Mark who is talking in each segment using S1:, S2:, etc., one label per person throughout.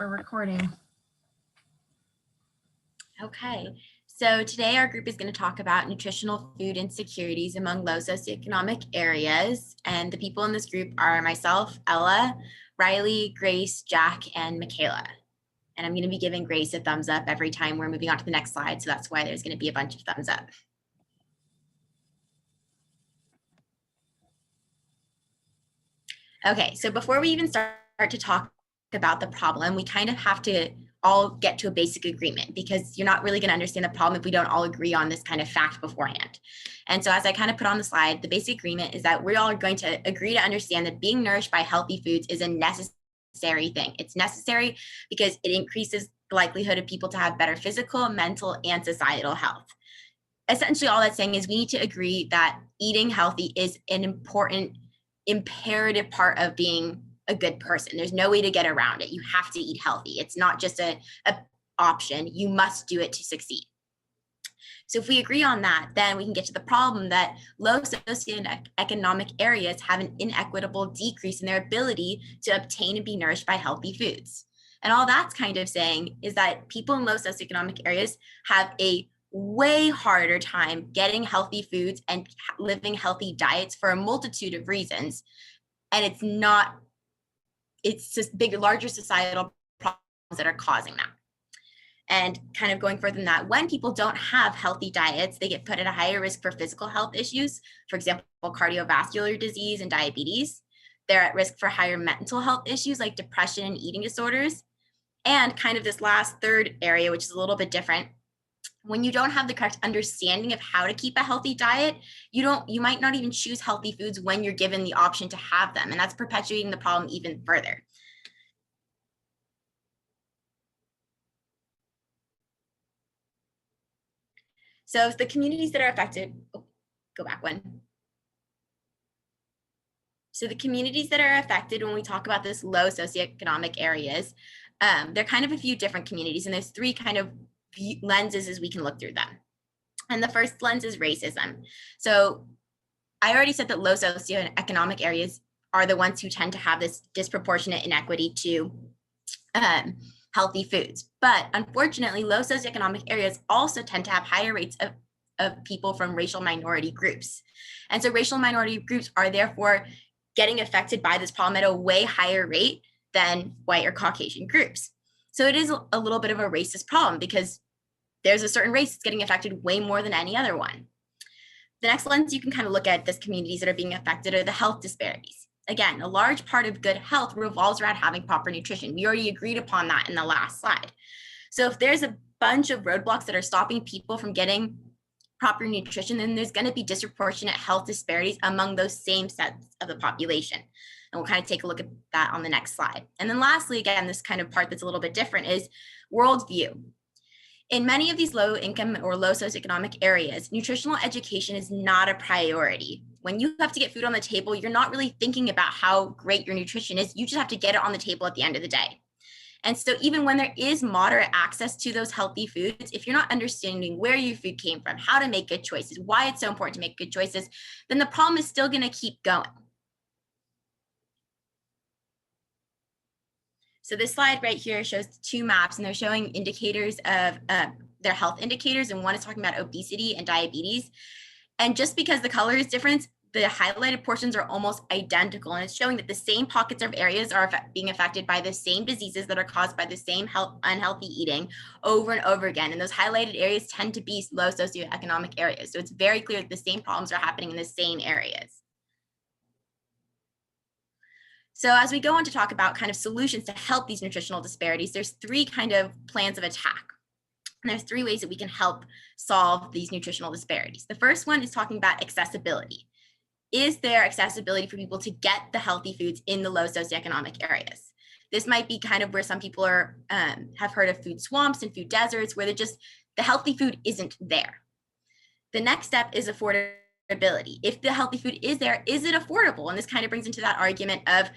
S1: we're recording.
S2: Okay, so today our group is going to talk about nutritional food insecurities among low socioeconomic areas. And the people in this group are myself, Ella, Rylee, Grace, Jack, and Micaela. And I'm going to be giving Grace a thumbs up every time we're moving on to the next slide. So that's why there's going to be a bunch of thumbs up. Okay, so before we even start to talk about the problem, we kind of have to all get to a basic agreement, because you're not really going to understand the problem if we don't all agree on this kind of fact beforehand. And so as I kind of put on the slide, the basic agreement is that we're all going to agree to understand that being nourished by healthy foods is a necessary thing. It's necessary because it increases the likelihood of people to have better physical, mental, and societal health. Essentially, all that's saying is we need to agree that eating healthy is an important, imperative part of being a good person. There's no way to get around it. You have to eat healthy. It's not just a option. You must do it to succeed. So if we agree on that, then we can get to the problem that low socioeconomic areas have an inequitable decrease in their ability to obtain and be nourished by healthy foods. And all that's kind of saying is that people in low socioeconomic areas have a way harder time getting healthy foods and living healthy diets for a multitude of reasons. And it's just larger societal problems that are causing that. And kind of going further than that, when people don't have healthy diets, they get put at a higher risk for physical health issues, for example, cardiovascular disease and diabetes. They're at risk for higher mental health issues like depression and eating disorders. And kind of this last third area, which is a little bit different, when you don't have the correct understanding of how to keep a healthy diet, you might not even choose healthy foods when you're given the option to have them. And that's perpetuating the problem even further. So the communities that are affected, go back one. So the communities that are affected when we talk about this low socioeconomic areas, there are kind of a few different communities, and there's three kind of lenses as we can look through them. And the first lens is racism. So I already said that low socioeconomic areas are the ones who tend to have this disproportionate inequity to healthy foods. But unfortunately, low socioeconomic areas also tend to have higher rates of people from racial minority groups. And so racial minority groups are therefore getting affected by this problem at a way higher rate than white or Caucasian groups. So it is a little bit of a racist problem because there's a certain race that's getting affected way more than any other one. The next lens you can kind of look at, this communities that are being affected, are the health disparities. Again, a large part of good health revolves around having proper nutrition. We already agreed upon that in the last slide. So if there's a bunch of roadblocks that are stopping people from getting proper nutrition, then there's going to be disproportionate health disparities among those same sets of the population. And we'll kind of take a look at that on the next slide. And then lastly, again, this kind of part that's a little bit different is worldview. In many of these low income or low socioeconomic areas, nutritional education is not a priority. When you have to get food on the table, you're not really thinking about how great your nutrition is. You just have to get it on the table at the end of the day. And so even when there is moderate access to those healthy foods, if you're not understanding where your food came from, how to make good choices, why it's so important to make good choices, then the problem is still going to keep going. So this slide right here shows two maps, and they're showing indicators of their health indicators, and one is talking about obesity and diabetes. And just because the color is different, the highlighted portions are almost identical, and it's showing that the same pockets of areas are being affected by the same diseases that are caused by the same unhealthy eating over and over again. And those highlighted areas tend to be low socioeconomic areas. So it's very clear that the same problems are happening in the same areas. So as we go on to talk about kind of solutions to help these nutritional disparities, there's three kind of plans of attack. And there's three ways that we can help solve these nutritional disparities. The first one is talking about accessibility. Is there accessibility for people to get the healthy foods in the low socioeconomic areas? This might be kind of where some people are have heard of food swamps and food deserts, where the healthy food isn't there. The next step is affordability. If the healthy food is there, is it affordable? And this kind of brings into that argument of,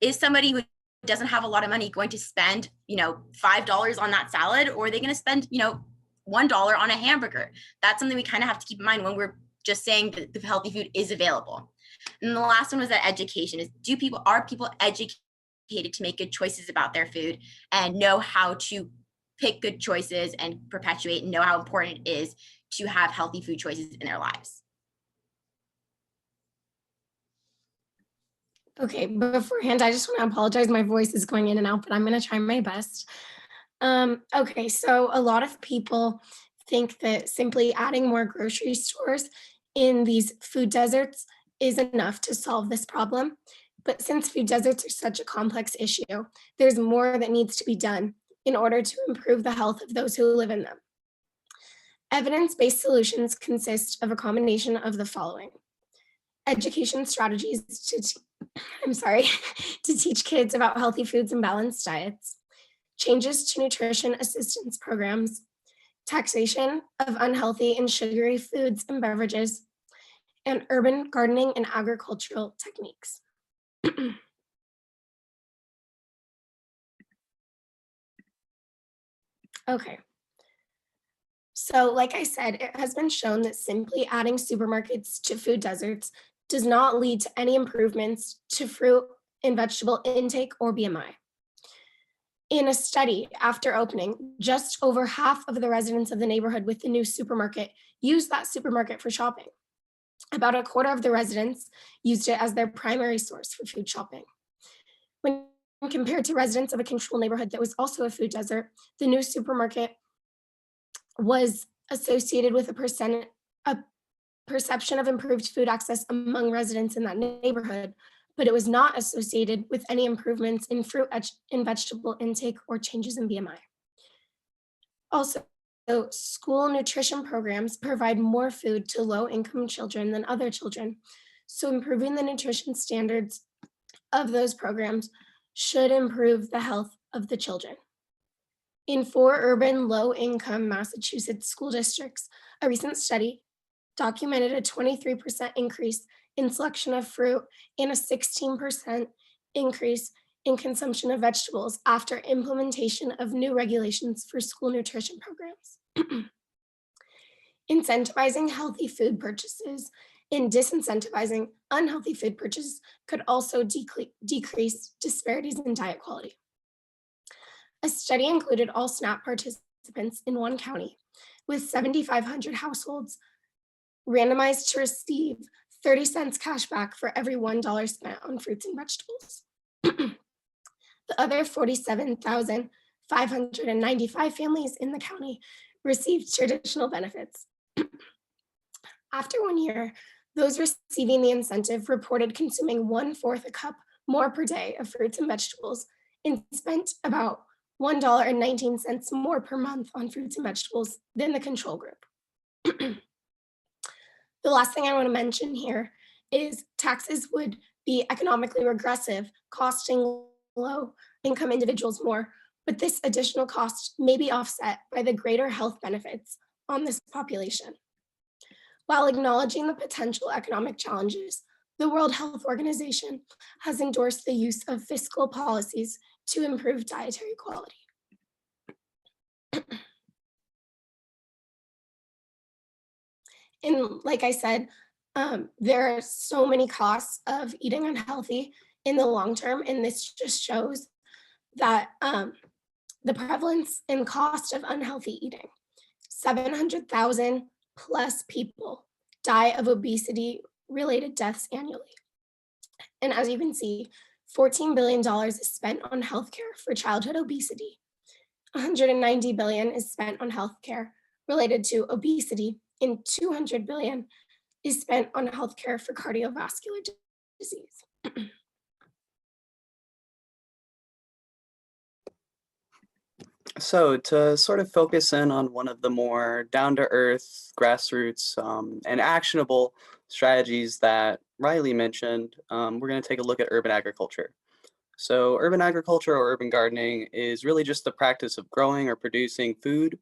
S2: is somebody who doesn't have a lot of money going to spend, $5 on that salad, or are they going to spend, $1 on a hamburger? That's something we kind of have to keep in mind when we're just saying that the healthy food is available. And the last one was that education is, are people educated educated to make good choices about their food and know how to pick good choices and perpetuate and know how important it is to have healthy food choices in their lives.
S1: Okay, beforehand, I just want to apologize. My voice is going in and out, but I'm going to try my best. Okay, so a lot of people think that simply adding more grocery stores in these food deserts is enough to solve this problem. But since food deserts are such a complex issue, there's more that needs to be done in order to improve the health of those who live in them. Evidence-based solutions consist of a combination of the following: education strategies to teach kids about healthy foods and balanced diets, changes to nutrition assistance programs, taxation of unhealthy and sugary foods and beverages, and urban gardening and agricultural techniques. Okay. So, like I said, it has been shown that simply adding supermarkets to food deserts does not lead to any improvements to fruit and vegetable intake or BMI. In a study after opening, just over half of the residents of the neighborhood with the new supermarket used that supermarket for shopping. About a quarter of the residents used it as their primary source for food shopping. When compared to residents of a control neighborhood that was also a food desert, the new supermarket was associated with a perception of improved food access among residents in that neighborhood, but it was not associated with any improvements in fruit and vegetable intake or changes in BMI. Also, school nutrition programs provide more food to low-income children than other children, so improving the nutrition standards of those programs should improve the health of the children. In 4 urban low-income Massachusetts school districts, a recent study documented a 23% increase in selection of fruit and a 16% increase in consumption of vegetables after implementation of new regulations for school nutrition programs. Incentivizing healthy food purchases and disincentivizing unhealthy food purchases could also decrease disparities in diet quality. A study included all SNAP participants in one county, with 7,500 households randomized to receive 30 cents cash back for every $1 spent on fruits and vegetables. The other 47,595 families in the county received traditional benefits. After 1 year, those receiving the incentive reported consuming 1/4 a cup more per day of fruits and vegetables and spent about $1.19 more per month on fruits and vegetables than the control group. The last thing I want to mention here is taxes would be economically regressive, costing low-income individuals more, but this additional cost may be offset by the greater health benefits on this population. While acknowledging the potential economic challenges, the World Health Organization has endorsed the use of fiscal policies to improve dietary quality. And like I said, there are so many costs of eating unhealthy in the long term, and this just shows that the prevalence and cost of unhealthy eating. 700,000 plus people die of obesity-related deaths annually. And as you can see, $14 billion is spent on healthcare for childhood obesity. $190 billion is spent on healthcare related to obesity, and $200 billion is spent on healthcare for cardiovascular disease.
S3: So to sort of focus in on one of the more down-to-earth, grassroots, and actionable strategies that Rylee mentioned, we're going to take a look at urban agriculture. So urban agriculture or urban gardening is really just the practice of growing or producing food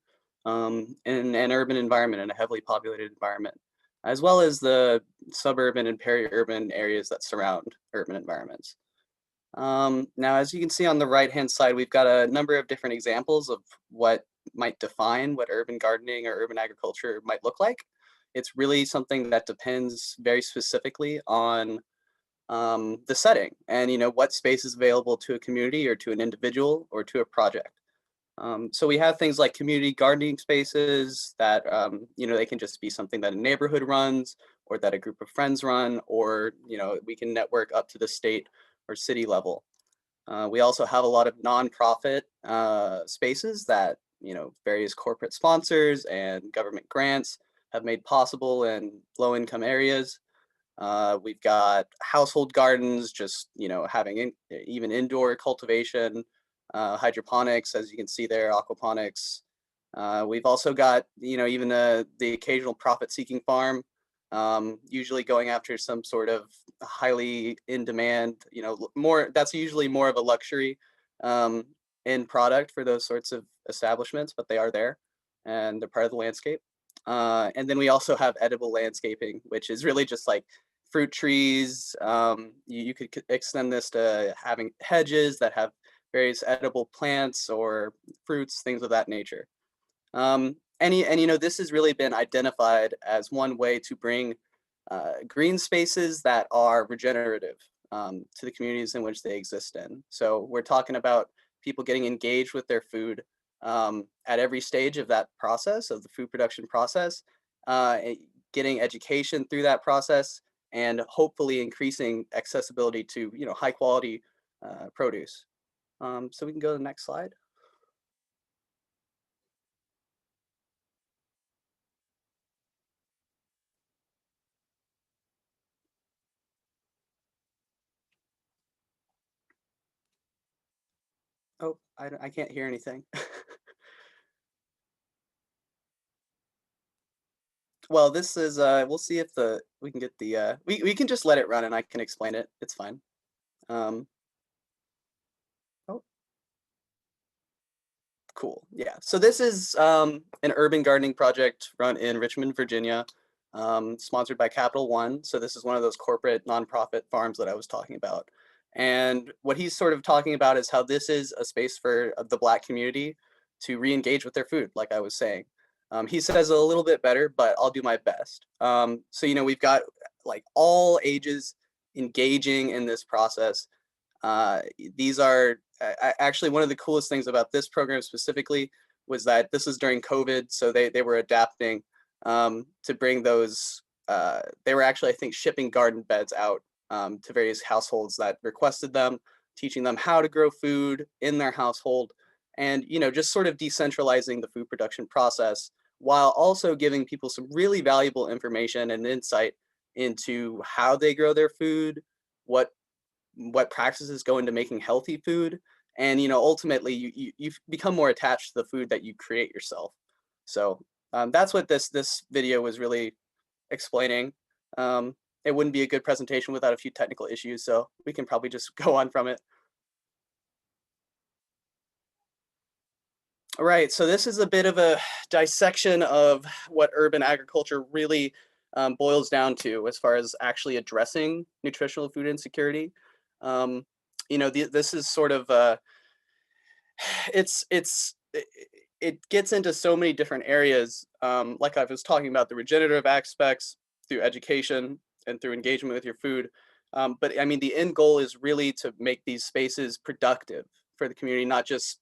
S3: in an urban environment, in a heavily populated environment, as well as the suburban and peri-urban areas that surround urban environments. Now, as you can see on the right-hand side, we've got a number of different examples of what might define what urban gardening or urban agriculture might look like. It's really something that depends very specifically on the setting and, what space is available to a community or to an individual or to a project. So we have things like community gardening spaces that, they can just be something that a neighborhood runs or that a group of friends run, or, we can network up to the state or city level. We also have a lot of nonprofit spaces that, various corporate sponsors and government grants have made possible in low-income areas. We've got household gardens, just, having even indoor cultivation, hydroponics, as you can see there, aquaponics. We've also got, even the occasional profit-seeking farm, usually going after some sort of highly in demand, that's usually more of a luxury end product for those sorts of establishments, but they are there and they're part of the landscape. And then we also have edible landscaping, which is really just like fruit trees. You could extend this to having hedges that have various edible plants or fruits, things of that nature. And this has really been identified as one way to bring green spaces that are regenerative to the communities in which they exist in. So we're talking about people getting engaged with their food at every stage of that process, of the food production process, getting education through that process, and hopefully increasing accessibility to high quality produce. So we can go to the next slide. Oh, I can't hear anything. Well, this is, we'll see if we can get the, we can just let it run and I can explain it. It's fine. Oh, cool. Yeah. So this is an urban gardening project run in Richmond, Virginia, sponsored by Capital One. So this is one of those corporate nonprofit farms that I was talking about. And what he's sort of talking about is how this is a space for the Black community to re-engage with their food, like I was saying. He says a little bit better, but I'll do my best. So, we've got like all ages engaging in this process. These are actually one of the coolest things about this program specifically was that this was during COVID. So they were adapting to bring those, they were actually, I think, shipping garden beds out to various households that requested them, teaching them how to grow food in their household, and just sort of decentralizing the food production process while also giving people some really valuable information and insight into how they grow their food, what practices go into making healthy food, and ultimately you become more attached to the food that you create yourself. So that's what this video was really explaining. It wouldn't be a good presentation without a few technical issues, so we can probably just go on from it. All right, so this is a bit of a dissection of what urban agriculture really boils down to as far as actually addressing nutritional food insecurity. This is sort of it gets into so many different areas. Like I was talking about, the regenerative aspects through education and through engagement with your food. But I mean, the end goal is really to make these spaces productive for the community, not just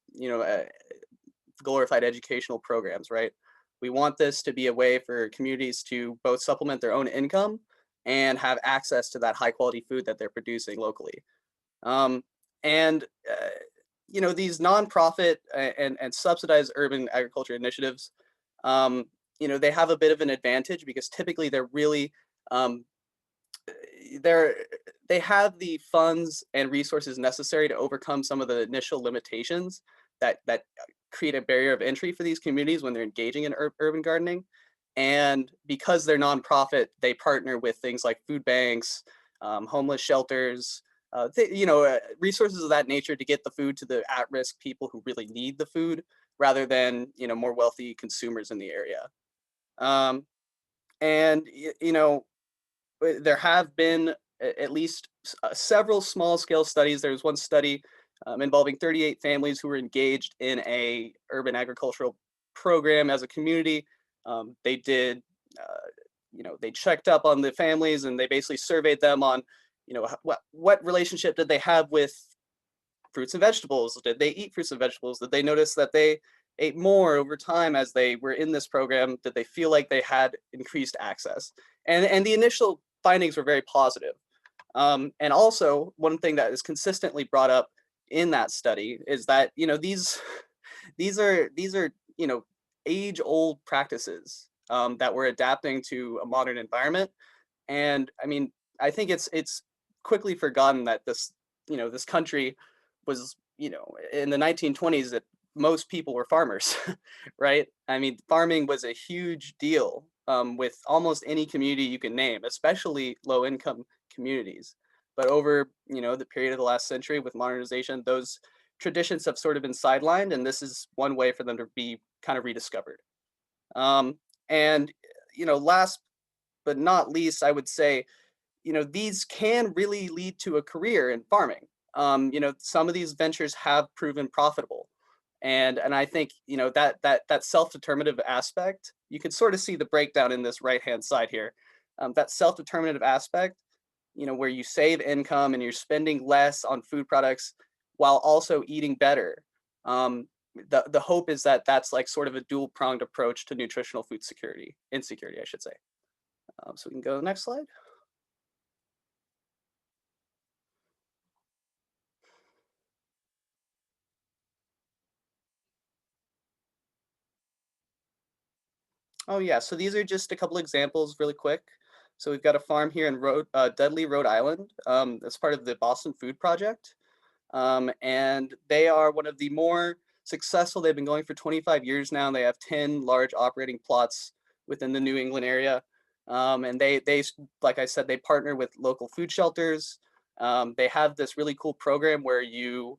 S3: glorified educational programs, right? We want this to be a way for communities to both supplement their own income and have access to that high quality food that they're producing locally. And these nonprofit and subsidized urban agriculture initiatives, they have a bit of an advantage because typically they're really they have the funds and resources necessary to overcome some of the initial limitations that create a barrier of entry for these communities when they're engaging in urban gardening. And because they're nonprofit, they partner with things like food banks, homeless shelters, resources of that nature to get the food to the at-risk people who really need the food, rather than more wealthy consumers in the area. There have been at least several small-scale studies. There was one study involving 38 families who were engaged in a urban agricultural program as a community. They did, they checked up on the families and they basically surveyed them on, what relationship did they have with fruits and vegetables? Did they eat fruits and vegetables? Did they notice that they ate more over time as they were in this program? Did they feel like they had increased access? And the initial findings were very positive. And also, one thing that is consistently brought up in that study is that these are age-old practices that we're adapting to a modern environment. And I mean, I think it's quickly forgotten that this country was, in the 1920s, that most people were farmers, right? I mean, farming was a huge deal with almost any community you can name, especially low-income communities. But over, the period of the last century with modernization, those traditions have sort of been sidelined, and this is one way for them to be kind of rediscovered. And, last but not least, I would say, these can really lead to a career in farming. Some of these ventures have proven profitable. And I think, that self-determinative aspect, you can sort of see the breakdown in this right-hand side here. That self-determinative aspect, where you save income and you're spending less on food products while also eating better. The hope is that that's like sort of a dual-pronged approach to nutritional food insecurity, I should say. So we can go to the next slide. Oh yeah, so these are just a couple examples really quick. So we've got a farm here in Dudley, Rhode Island. That's part of the Boston Food Project. And they are one of the more successful. They've been going for 25 years now. They have 10 large operating plots within the New England area. And they, like I said, they partner with local food shelters. They have this really cool program where you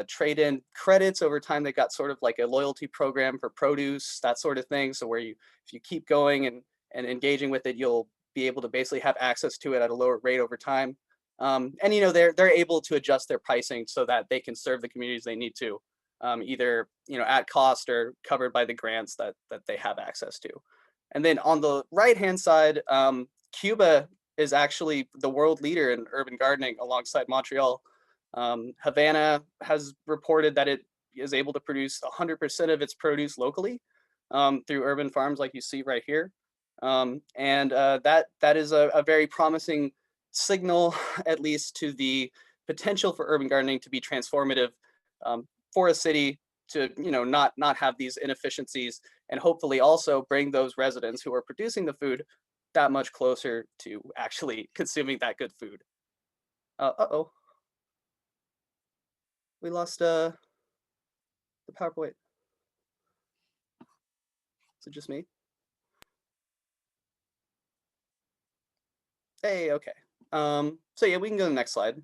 S3: trade in credits over time. They got sort of like a loyalty program for produce, that sort of thing. So where if you keep going and engaging with it, you'll be able to basically have access to it at a lower rate over time. And they're able to adjust their pricing so that they can serve the communities they need to, either at cost or covered by the grants that they have access to. And then on the right-hand side, Cuba is actually the world leader in urban gardening alongside Montreal. Havana has reported that it is able to produce 100% of its produce locally through urban farms like you see right here. And that is a very promising signal, at least, to the potential for urban gardening to be transformative for a city to not have these inefficiencies, and hopefully also bring those residents who are producing the food that much closer to actually consuming that good food. Uh-oh. We lost the PowerPoint. Is it just me? Hey, okay. So yeah, we can go to the next slide.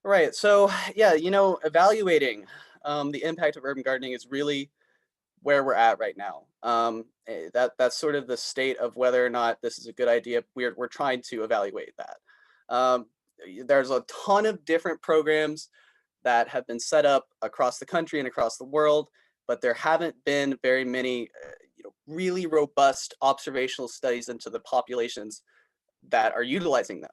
S3: Right, so yeah, evaluating the impact of urban gardening is really where we're at right now. That's sort of the state of whether or not this is a good idea. We're trying to evaluate that. There's a ton of different programs that have been set up across the country and across the world, but there haven't been very many really robust observational studies into the populations that are utilizing them.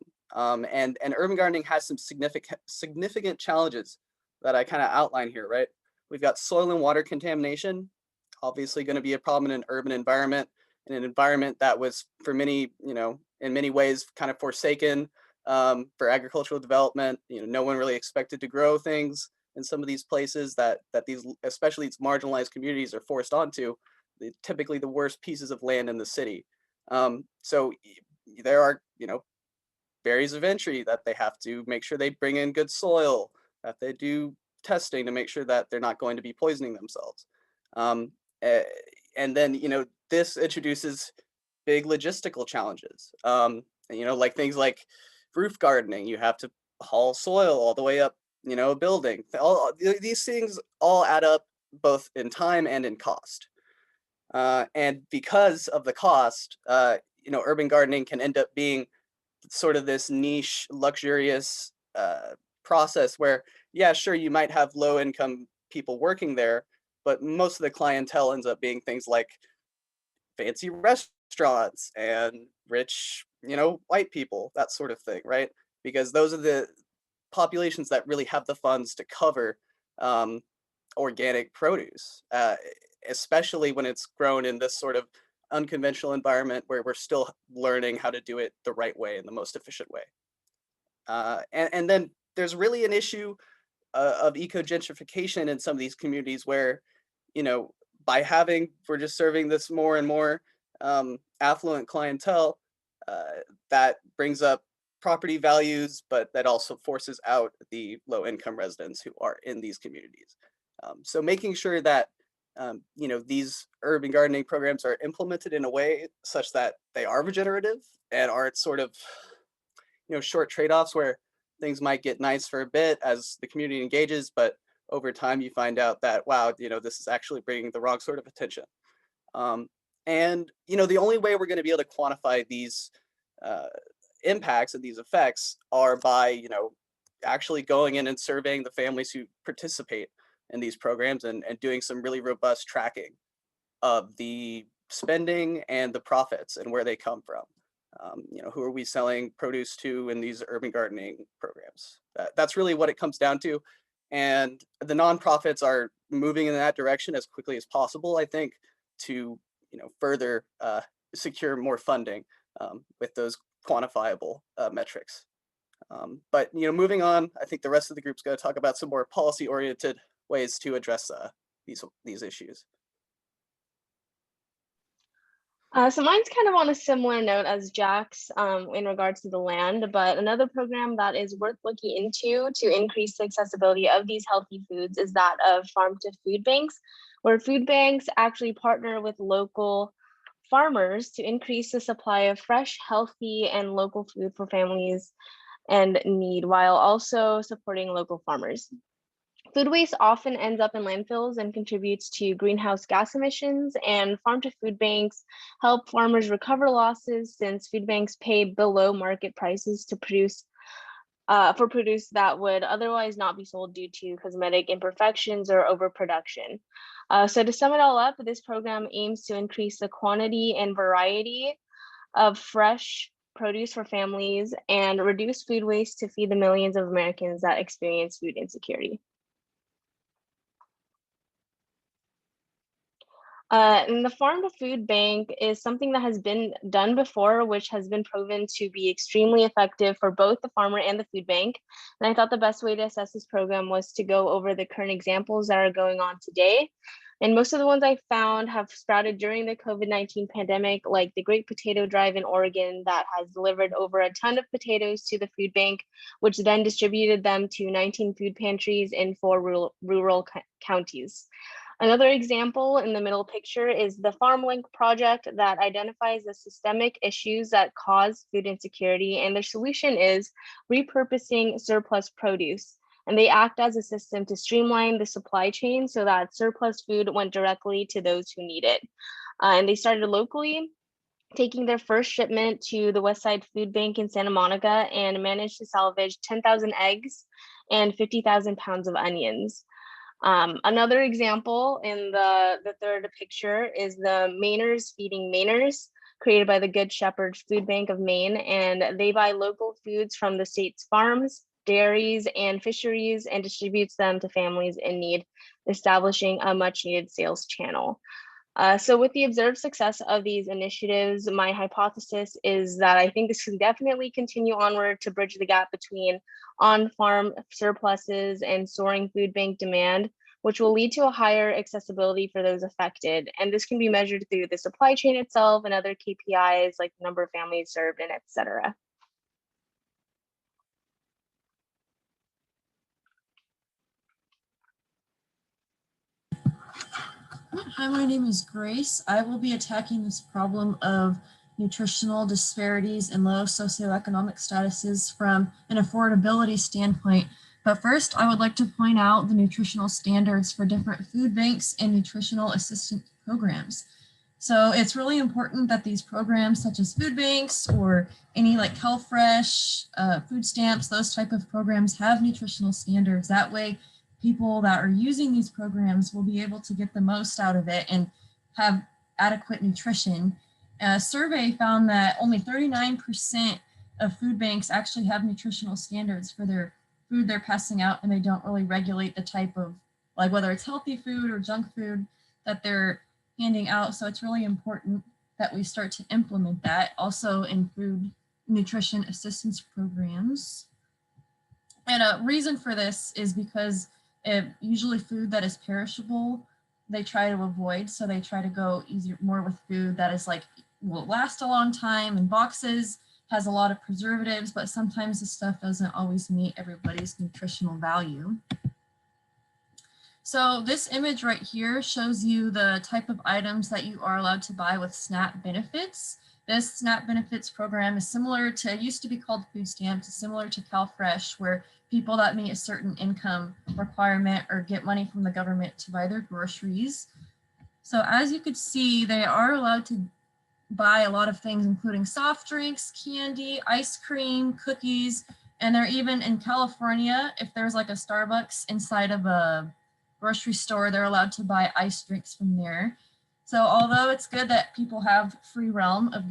S3: And urban gardening has some significant challenges that I kind of outline here, right? We've got soil and water contamination, obviously going to be a problem in an urban environment, in an environment that was for many, in many ways kind of forsaken for agricultural development. No one really expected to grow things in some of these places that these, especially these marginalized communities, are forced onto, typically the worst pieces of land in the city. So there are, barriers of entry that they have to make sure they bring in good soil, that they do testing to make sure that they're not going to be poisoning themselves. And then, this introduces big logistical challenges. Like things like roof gardening, you have to haul soil all the way up, a building. All these things all add up both in time and in cost. And because of the cost, urban gardening can end up being sort of this niche, luxurious process where, yeah, sure, you might have low income people working there, but most of the clientele ends up being things like fancy restaurants restaurants and rich, white people, that sort of thing, right? Because those are the populations that really have the funds to cover organic produce, especially when it's grown in this sort of unconventional environment where we're still learning how to do it the right way and the most efficient way. And then there's really an issue of eco-gentrification in some of these communities where, we're just serving this more and more affluent clientele that brings up property values, but that also forces out the low-income residents who are in these communities. So making sure that these urban gardening programs are implemented in a way such that they are regenerative and aren't sort of short trade-offs where things might get nice for a bit as the community engages, but over time you find out that, wow, this is actually bringing the wrong sort of attention. And the only way we're going to be able to quantify these impacts and these effects are by actually going in and surveying the families who participate in these programs and doing some really robust tracking of the spending and the profits and where they come from. Who are we selling produce to in these urban gardening programs? That's really what it comes down to. And the nonprofits are moving in that direction as quickly as possible, I think, to further secure more funding with those quantifiable metrics. But moving on, I think the rest of the group's going to talk about some more policy-oriented ways to address these issues.
S4: So mine's kind of on a similar note as Jack's in regards to the land, but another program that is worth looking into to increase the accessibility of these healthy foods is that of farm to food banks, where food banks actually partner with local farmers to increase the supply of fresh, healthy, and local food for families in need, while also supporting local farmers. Food waste often ends up in landfills and contributes to greenhouse gas emissions, and farm to food banks help farmers recover losses since food banks pay below market prices to produce for produce that would otherwise not be sold due to cosmetic imperfections or overproduction. So to sum it all up, this program aims to increase the quantity and variety of fresh produce for families and reduce food waste to feed the millions of Americans that experience food insecurity. And the farm to food bank is something that has been done before, which has been proven to be extremely effective for both the farmer and the food bank. And I thought the best way to assess this program was to go over the current examples that are going on today. And most of the ones I found have sprouted during the COVID-19 pandemic, like the Great Potato Drive in Oregon that has delivered over a ton of potatoes to the food bank, which then distributed them to 19 food pantries in 4 rural counties. Another example in the middle picture is the FarmLink project that identifies the systemic issues that cause food insecurity, and their solution is repurposing surplus produce. And they act as a system to streamline the supply chain so that surplus food went directly to those who need it. And they started locally, taking their first shipment to the Westside Food Bank in Santa Monica and managed to salvage 10,000 eggs and 50,000 pounds of onions. Another example in the third picture is the Mainers Feeding Mainers, created by the Good Shepherd Food Bank of Maine, and they buy local foods from the state's farms, dairies, and fisheries and distributes them to families in need, establishing a much needed sales channel. So with the observed success of these initiatives, my hypothesis is that I think this can definitely continue onward to bridge the gap between on-farm surpluses and soaring food bank demand, which will lead to a higher accessibility for those affected. And this can be measured through the supply chain itself and other KPIs like the number of families served and et cetera.
S5: Hi, my name is Grace. I will be attacking this problem of nutritional disparities and low socioeconomic statuses from an affordability standpoint. But first, I would like to point out the nutritional standards for different food banks and nutritional assistance programs. So it's really important that these programs such as food banks or any like HealthFresh, food stamps, those type of programs have nutritional standards. That way, people that are using these programs will be able to get the most out of it and have adequate nutrition. A survey found that only 39% of food banks actually have nutritional standards for their food they're passing out, and they don't really regulate the type of, like whether it's healthy food or junk food that they're handing out. So it's really important that we start to implement that also in food nutrition assistance programs. And a reason for this is because usually food that is perishable, they try to avoid. So they try to go more with food that is like, will last a long time in boxes, has a lot of preservatives, but sometimes the stuff doesn't always meet everybody's nutritional value. So this image right here shows you the type of items that you are allowed to buy with SNAP benefits. This SNAP benefits program is similar to, it used to be called food stamps, it's similar to CalFresh, where people that meet a certain income requirement or get money from the government to buy their groceries. So as you could see, they are allowed to buy a lot of things, including soft drinks, candy, ice cream, cookies, and they're even in California, if there's like a Starbucks inside of a grocery store, they're allowed to buy ice drinks from there. So although it's good that people have free realm of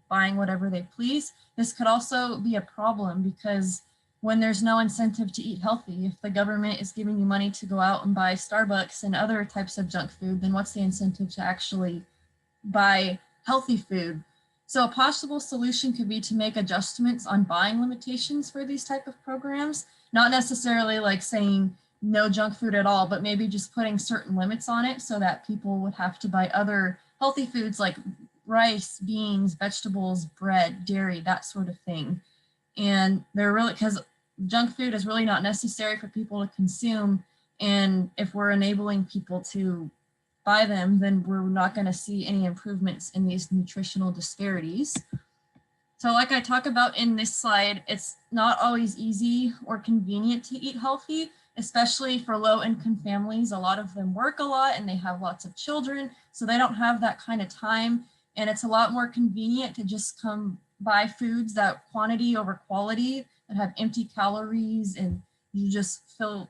S5: buying whatever they please, this could also be a problem because when there's no incentive to eat healthy, if the government is giving you money to go out and buy Starbucks and other types of junk food, then what's the incentive to actually buy healthy food? So a possible solution could be to make adjustments on buying limitations for these type of programs, not necessarily like saying no junk food at all, but maybe just putting certain limits on it so that people would have to buy other healthy foods like rice, beans, vegetables, bread, dairy, that sort of thing. And they're really, because junk food is really not necessary for people to consume. And if we're enabling people to buy them, then we're not going to see any improvements in these nutritional disparities. So like I talk about in this slide, it's not always easy or convenient to eat healthy, especially for low-income families. A lot of them work a lot and they have lots of children, so they don't have that kind of time. And it's a lot more convenient to just come buy foods that quantity over quality, that have empty calories, and you just feel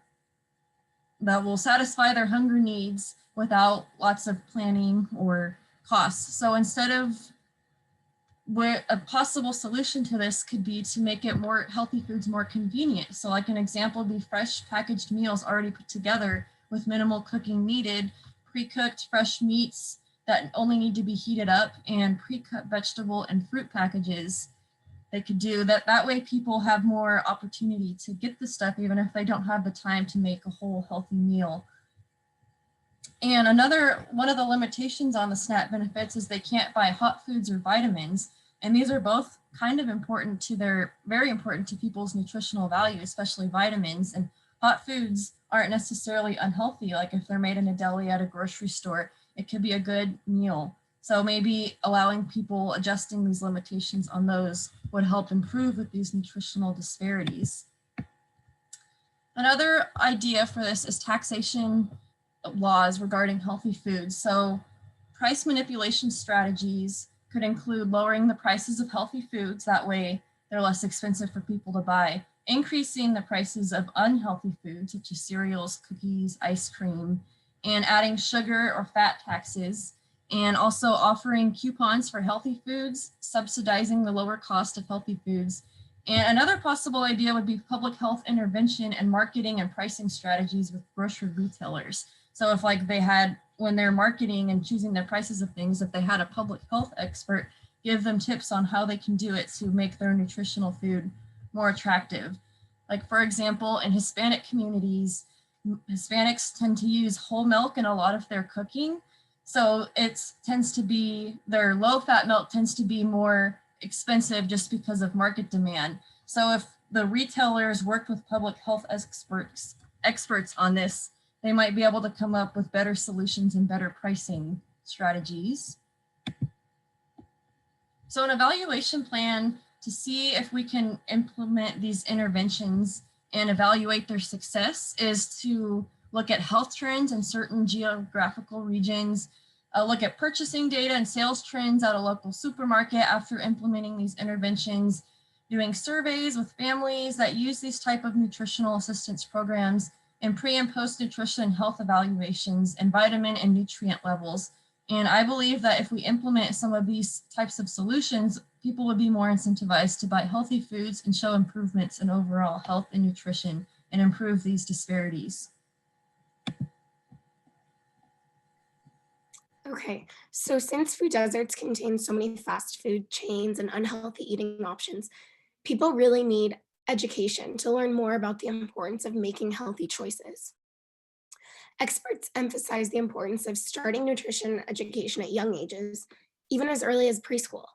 S5: that will satisfy their hunger needs without lots of planning or costs. So instead of, where a possible solution to this could be to make it more healthy foods more convenient. So like an example would be fresh packaged meals already put together with minimal cooking needed, pre-cooked fresh meats that only need to be heated up, and pre-cut vegetable and fruit packages. They could do that. That way people have more opportunity to get the stuff, even if they don't have the time to make a whole healthy meal. And one of the limitations on the SNAP benefits is they can't buy hot foods or vitamins. And these are both kind of very important to people's nutritional value, especially vitamins. And hot foods aren't necessarily unhealthy. Like if they're made in a deli at a grocery store, it could be a good meal. So maybe allowing people, adjusting these limitations on those would help improve with these nutritional disparities. Another idea for this is taxation laws regarding healthy foods. So price manipulation strategies could include lowering the prices of healthy foods, that way they're less expensive for people to buy, increasing the prices of unhealthy foods such as cereals, cookies, ice cream, and adding sugar or fat taxes, and also offering coupons for healthy foods, subsidizing the lower cost of healthy foods. And another possible idea would be public health intervention and marketing and pricing strategies with grocery retailers. So if like they had, when they're marketing and choosing their prices of things, if they had a public health expert, give them tips on how they can do it to make their nutritional food more attractive. Like for example, in Hispanic communities, Hispanics tend to use whole milk in a lot of their cooking. So their low fat milk tends to be more expensive just because of market demand. So if the retailers worked with public health experts on this, they might be able to come up with better solutions and better pricing strategies. So an evaluation plan to see if we can implement these interventions and evaluate their success is to look at health trends in certain geographical regions, look at purchasing data and sales trends at a local supermarket after implementing these interventions, doing surveys with families that use these type of nutritional assistance programs, and pre and post nutrition health evaluations and vitamin and nutrient levels, And I believe that if we implement some of these types of solutions, people would be more incentivized to buy healthy foods and show improvements in overall health and nutrition and improve these disparities.
S1: Okay, so since food deserts contain so many fast food chains and unhealthy eating options, people really need education to learn more about the importance of making healthy choices. Experts emphasize the importance of starting nutrition education at young ages, even as early as preschool.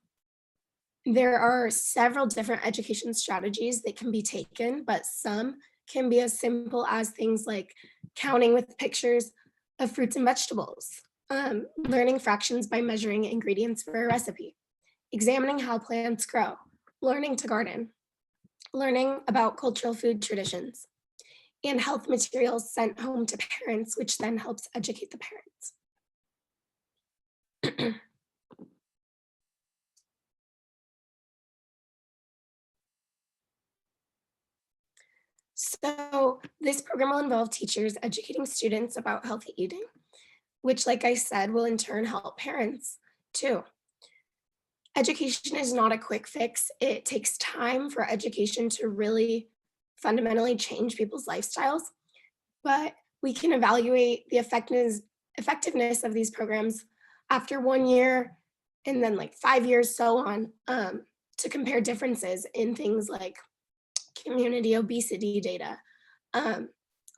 S1: There are several different education strategies that can be taken, but some can be as simple as things like counting with pictures of fruits and vegetables, learning fractions by measuring ingredients for a recipe, examining how plants grow, learning to garden, learning about cultural food traditions, and health materials sent home to parents, which then helps educate the parents. So this program will involve teachers educating students about healthy eating, which, like I said, will in turn help parents too. Education is not a quick fix. It takes time for education to really fundamentally change people's lifestyles, but we can evaluate the effectiveness of these programs after 1 year and then like 5 years, so on, to compare differences in things like community obesity data.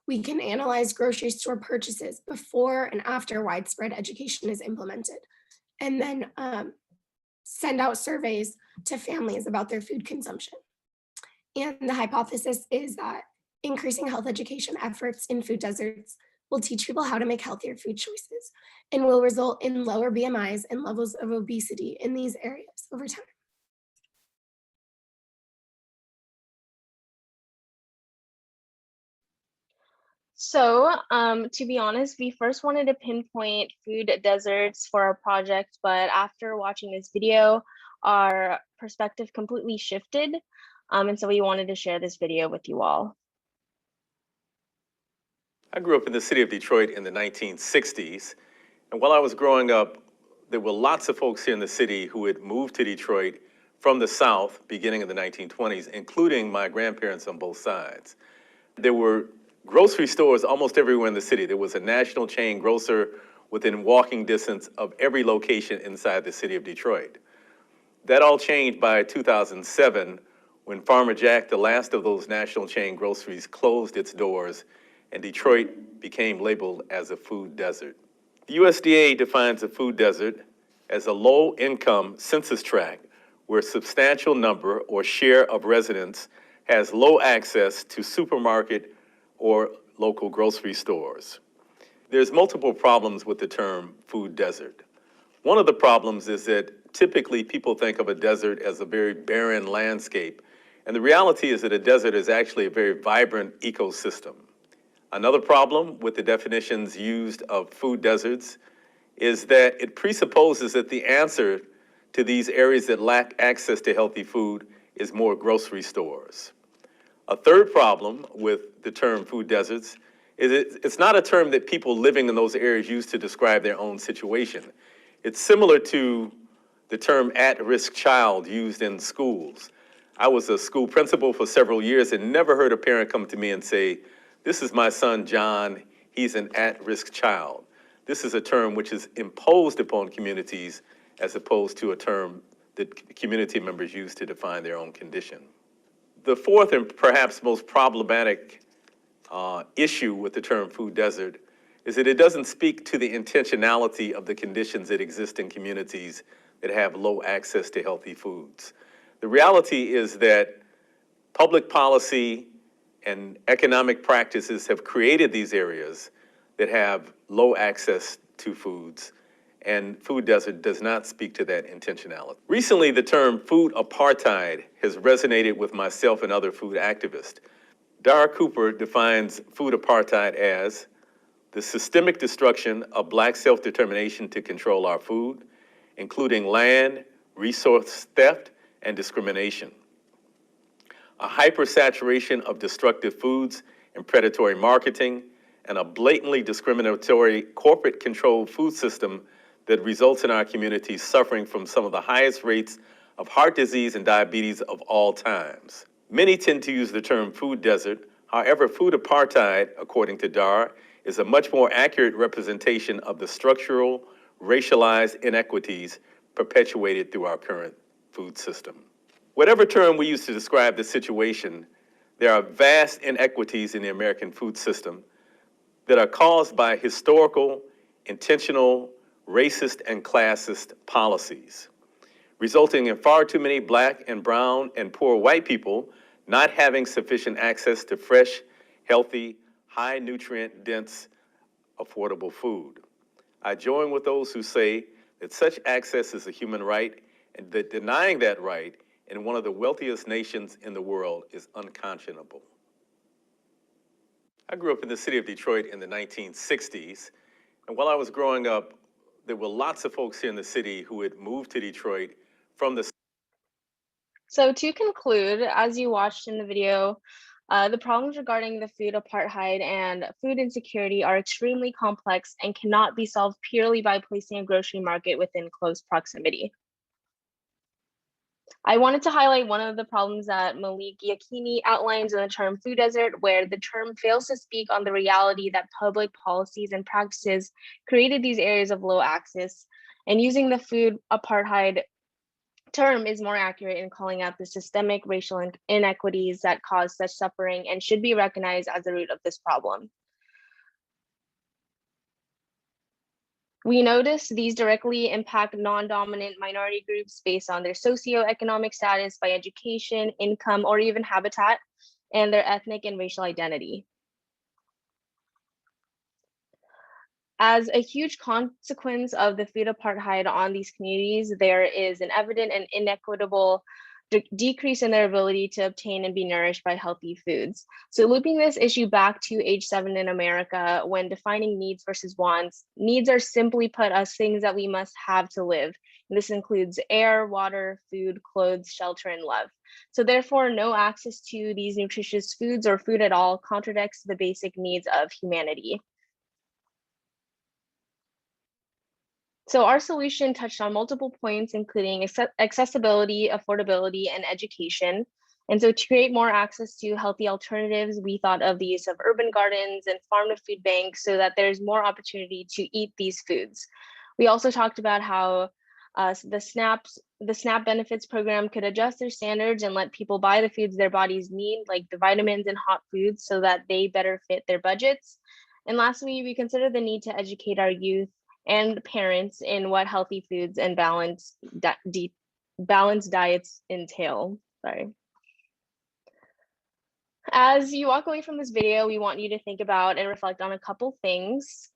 S1: We can analyze grocery store purchases before and after widespread education is implemented, and then send out surveys to families about their food consumption. And the hypothesis is that increasing health education efforts in food deserts will teach people how to make healthier food choices and will result in lower BMIs and levels of obesity in these areas over time.
S4: So, to be honest, we first wanted to pinpoint food deserts for our project, but after watching this video, our perspective completely shifted. And so we wanted to share this video with you all.
S6: I grew up in the city of Detroit in the 1960s. And while I was growing up, there were lots of folks here in the city who had moved to Detroit from the South beginning in the 1920s, including my grandparents on both sides. There were grocery stores almost everywhere in the city. There was a national chain grocer within walking distance of every location inside the city of Detroit. That all changed by 2007 when Farmer Jack, the last of those national chain groceries, closed its doors and Detroit became labeled as a food desert. The USDA defines a food desert as a low-income census tract where a substantial number or share of residents has low access to supermarket or local grocery stores. There's multiple problems with the term food desert. One of the problems is that typically people think of a desert as a very barren landscape, and the reality is that a desert is actually a very vibrant ecosystem. Another problem with the definitions used of food deserts is that it presupposes that the answer to these areas that lack access to healthy food is more grocery stores. A third problem with the term food deserts is it's not a term that people living in those areas use to describe their own situation. It's similar to the term at-risk child used in schools. I was a school principal for several years and never heard a parent come to me and say, "This is my son, John, he's an at-risk child." This is a term which is imposed upon communities as opposed to a term that community members use to define their own condition. The fourth and perhaps most problematic issue with the term food desert is that it doesn't speak to the intentionality of the conditions that exist in communities that have low access to healthy foods. The reality is that public policy and economic practices have created these areas that have low access to foods, and food desert does not speak to that intentionality. Recently, the term food apartheid has resonated with myself and other food activists. Dara Cooper defines food apartheid as the systemic destruction of Black self-determination to control our food, including land, resource theft, and discrimination. A hypersaturation of destructive foods and predatory marketing, and a blatantly discriminatory corporate-controlled food system that results in our communities suffering from some of the highest rates of heart disease and diabetes of all times. Many tend to use the term food desert. However, food apartheid, according to Dar, is a much more accurate representation of the structural, racialized inequities perpetuated through our current food system. Whatever term we use to describe the situation, there are vast inequities in the American food system that are caused by historical, intentional, racist, and classist policies, resulting in far too many Black and brown and poor white people not having sufficient access to fresh, healthy, high nutrient dense, affordable food. I join with those who say that such access is a human right and that denying that right in one of the wealthiest nations in the world is unconscionable. I grew up in the city of Detroit in the 1960s, and while I was growing up, there were lots of folks here in the city who had moved to Detroit from the.
S4: So to conclude, as you watched in the video, the problems regarding the food apartheid and food insecurity are extremely complex and cannot be solved purely by placing a grocery market within close proximity. I wanted to highlight one of the problems that Malik Yakini outlines in the term food desert, where the term fails to speak on the reality that public policies and practices created these areas of low access, and using the food apartheid term is more accurate in calling out the systemic racial inequities that cause such suffering and should be recognized as the root of this problem. We notice these directly impact non-dominant minority groups based on their socioeconomic status by education, income, or even habitat, and their ethnic and racial identity. As a huge consequence of the food apartheid on these communities, there is an evident and inequitable decrease in their ability to obtain and be nourished by healthy foods. So looping this issue back to age 7 in America, when defining needs versus wants, needs are simply put as things that we must have to live. And this includes air, water, food, clothes, shelter, and love. So therefore, no access to these nutritious foods or food at all contradicts the basic needs of humanity. So our solution touched on multiple points, including accessibility, affordability, and education. And so to create more access to healthy alternatives, we thought of the use of urban gardens and farm-to-food banks so that there's more opportunity to eat these foods. We also talked about how the SNAP benefits program could adjust their standards and let people buy the foods their bodies need, like the vitamins and hot foods, so that they better fit their budgets. And lastly, we consider the need to educate our youth and parents in what healthy foods and balanced diets entail. Sorry. As you walk away from this video, we want you to think about and reflect on a couple things.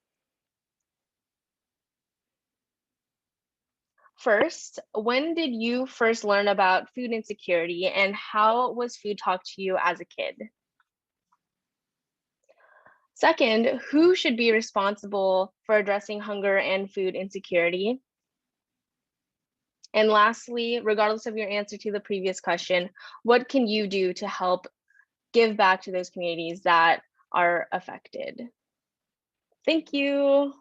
S4: First, when did you first learn about food insecurity, and how was food taught to you as a kid? Second, who should be responsible for addressing hunger and food insecurity? And lastly, regardless of your answer to the previous question, what can you do to help give back to those communities that are affected? Thank you.